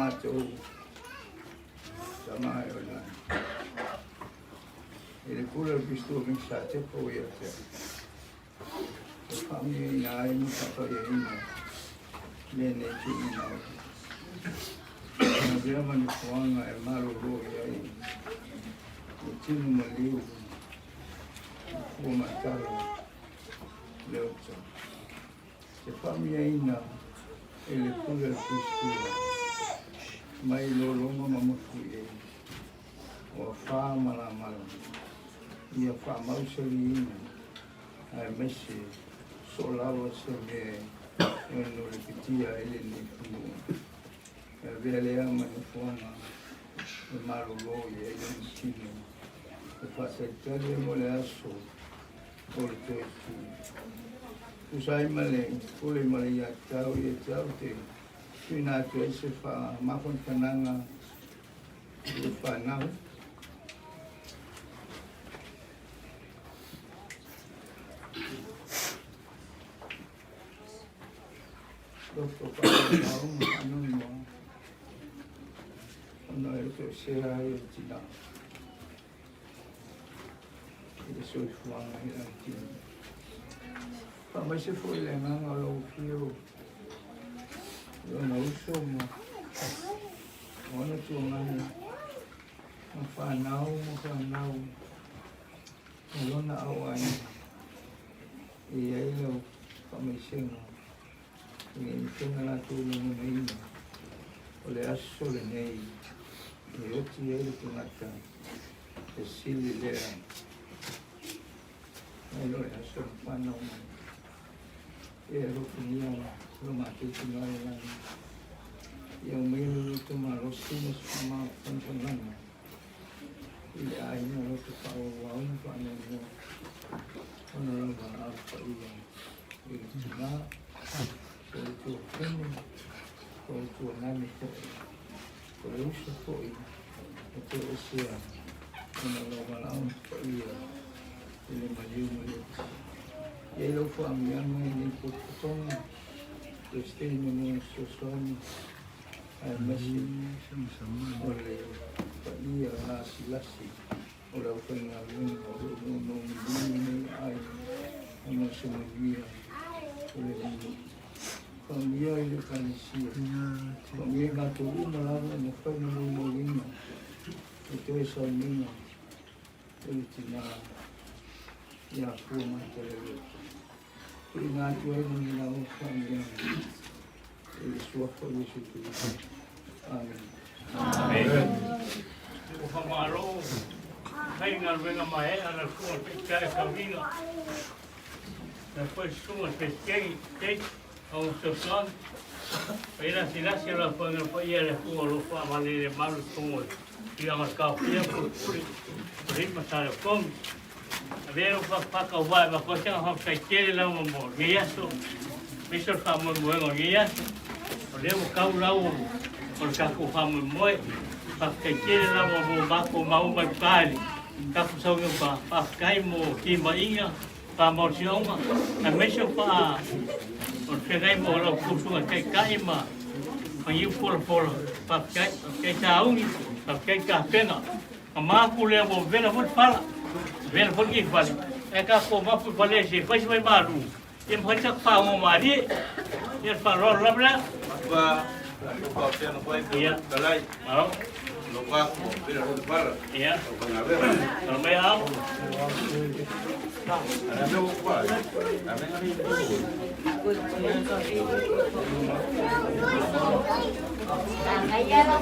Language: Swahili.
matou sama yola ele pula visto mensagem por ele família aí não tá aí nene tinha na via manifuanga é maluco aí o time maliu o matalo leo se família aí não ele pula visto mai lolonga mamufui o fa mala ia fa mau seli ai mesi solava se me no repetia ele ni fu vele ama ni fona malo lo e ele ni tino e passa tele mole aso por tu usai male pule male ya tau e tau te Sina tu ese fa makon kananga fa nau Doktor pa nau anu mo ono itu sera itu tidak itu sudah fuang lagi Pak masih full lengan kalau fio eu não sou uma olha tu mano um fanal eu não awai e aí eu comecei e então lá tu não me olha a solenei e eu tinha ele que mata esse líder aí olha só fanal eu tinha mati tinggal yang melu itu malu sini sama pencengang. Ia akhirnya lalu tahu wang panjangnya, orang orang apa yang cina, itu ini, itu nami itu itu usia, orang apa ini maju. Ia lupa ambil ini potong. Este menino sosoni masi oleh ia nasi oleh pengalun ini ai masih dia oleh kami itu kan sih kami nggak tahu malah mungkin mungkin itu esoknya itu cina ya aku macam ingat eu mengenal família e sua família. Amém. Amém. O famaro, quem não vem a mais, ela sua pesquisa caminho. Depois sua pesquisa, tem ao seu plano. Ela se nasce ela foi no país ela sua lupa valer mal como e a marcar por aí matar o com Vero pa vai ma ko tanga hop sai tele la mo ngia so mister fa mo mo ngia o le mo ka ula o ka ko fa mo mo pa kai tele la mo ba ko ma o mai pai ka ko so no pa kai mo ki ma inga pa mo si onga a mister pa o ke dai mo lo ku su kai ma pa yu por pa kai ta ungi pa kai ka pena ma ku le mo vela mo fala Vem por aqui, vale. É que a coma por paleje, faz mais malu. E me faz pau uma mari. E falou lá para. Ba, o que não vai ter. Calai. Não. Não vai vir a para. É. Não vai. Não vai ao. Ana meu pai. Ahí ya lo